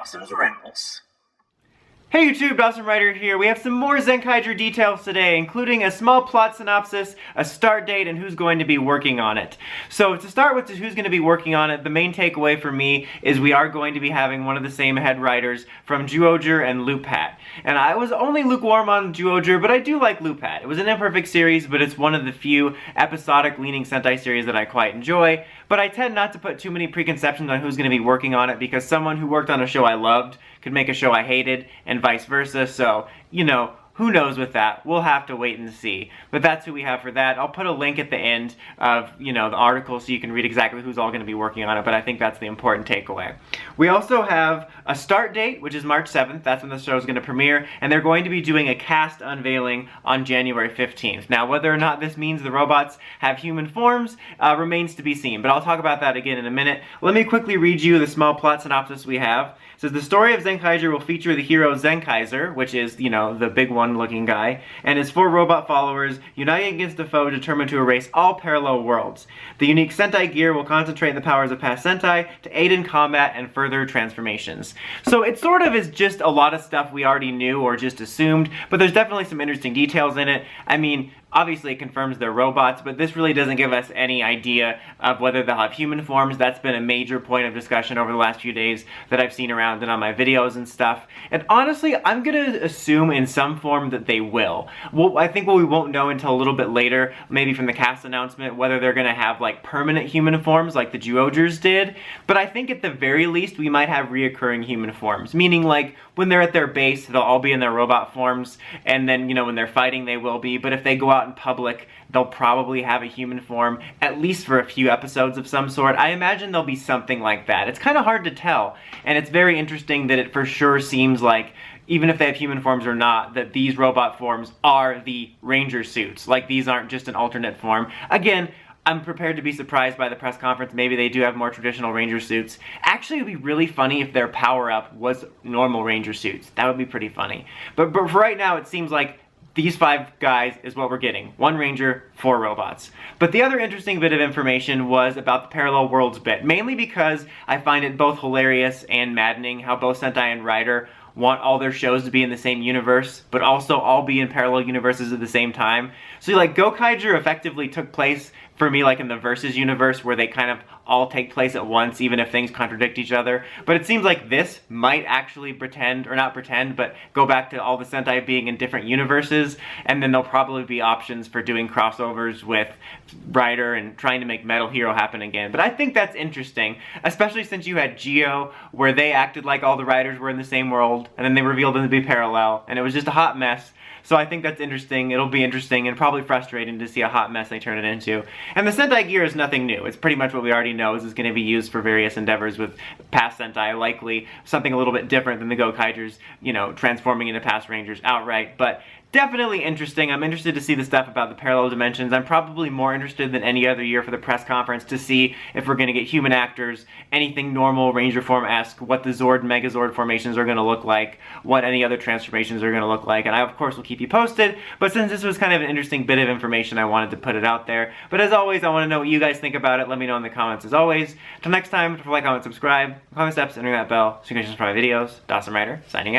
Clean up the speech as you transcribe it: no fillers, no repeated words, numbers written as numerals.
Dawson's Rambles. Hey YouTube, Dawson Ryder here. We have some more Zenkaiger details today, including a small plot synopsis, a start date, and who's going to be working on it. So to start with who's going to be working on it, the main takeaway for me is we are going to be having one of the same head writers from Zyuohger and Loopat. And I was only lukewarm on Zyuohger, but I do like Loopat. It was an imperfect series, but it's one of the few episodic leaning Sentai series that I quite enjoy. But I tend not to put too many preconceptions on who's going to be working on it, because someone who worked on a show I loved could make a show I hated, and vice versa, so, you know, who knows with that? We'll have to wait and see. But that's who we have for that. I'll put a link at the end of, the article so you can read exactly who's all going to be working on it, but I think that's the important takeaway. We also have a start date, which is March 7th. That's when the show is going to premiere, and they're going to be doing a cast unveiling on January 15th. Now, whether or not this means the robots have human forms remains to be seen, but I'll talk about that again in a minute. Let me quickly read you the small plot synopsis we have. It says, the story of Zenkaiger will feature the hero Zenkaiger, which is, the big one-looking guy, and his 4 robot followers uniting against a foe determined to erase all parallel worlds. The unique Sentai gear will concentrate the powers of past Sentai to aid in combat and further transformations. So it sort of is just a lot of stuff we already knew or just assumed, but there's definitely some interesting details in it. I mean, obviously it confirms they're robots, but this really doesn't give us any idea of whether they'll have human forms. That's been a major point of discussion over the last few days that I've seen around and on my videos and stuff. And honestly, I'm gonna assume in some form that they will. Well, I think what we won't know until a little bit later, maybe from the cast announcement, whether they're gonna have like permanent human forms like the Zyuohgers did. But I think at the very least, we might have reoccurring human forms. Meaning like, when they're at their base, they'll all be in their robot forms, and then, when they're fighting, they will be. But if they go out in public, they'll probably have a human form, at least for a few episodes of some sort. I imagine there'll be something like that. It's kind of hard to tell, and it's very interesting that it for sure seems like, even if they have human forms or not, that these robot forms are the Ranger suits. Like, these aren't just an alternate form. Again, I'm prepared to be surprised by the press conference. Maybe they do have more traditional Ranger suits. Actually, it would be really funny if their power-up was normal Ranger suits. That would be pretty funny. But for right now, it seems like these 5 guys is what we're getting. 1 Ranger, 4 robots. But the other interesting bit of information was about the parallel worlds bit, mainly because I find it both hilarious and maddening how both Sentai and Rider want all their shows to be in the same universe, but also all be in parallel universes at the same time. So like, Gokaiger effectively took place for me like in the Versus universe, where they kind of all take place at once, even if things contradict each other. But it seems like this might actually pretend, or not pretend, but go back to all the Sentai being in different universes, and then there'll probably be options for doing crossovers with Rider and trying to make Metal Hero happen again. But I think that's interesting, especially since you had Geo, where they acted like all the Riders were in the same world, and then they revealed them to be parallel, and it was just a hot mess. So I think that's interesting. It'll be interesting and probably frustrating to see a hot mess they turn it into. And the Sentai gear is nothing new. It's pretty much what we already know is going to be used for various endeavors with past Sentai, likely something a little bit different than the Gokaigers, transforming into past Rangers outright. But definitely interesting. I'm interested to see the stuff about the parallel dimensions. I'm probably more interested than any other year for the press conference to see if we're going to get human actors, anything normal Ranger form-esque, what the Zord and Megazord formations are going to look like, what any other transformations are going to look like, and I of course will keep you posted. But since this was kind of an interesting bit of information, I wanted to put it out there. But as always, I want to know what you guys think about it. Let me know in the comments as always. Till next time, like, comment, subscribe, comment steps, and ring that bell so you can subscribe to my videos. Dawson Ryder, signing out.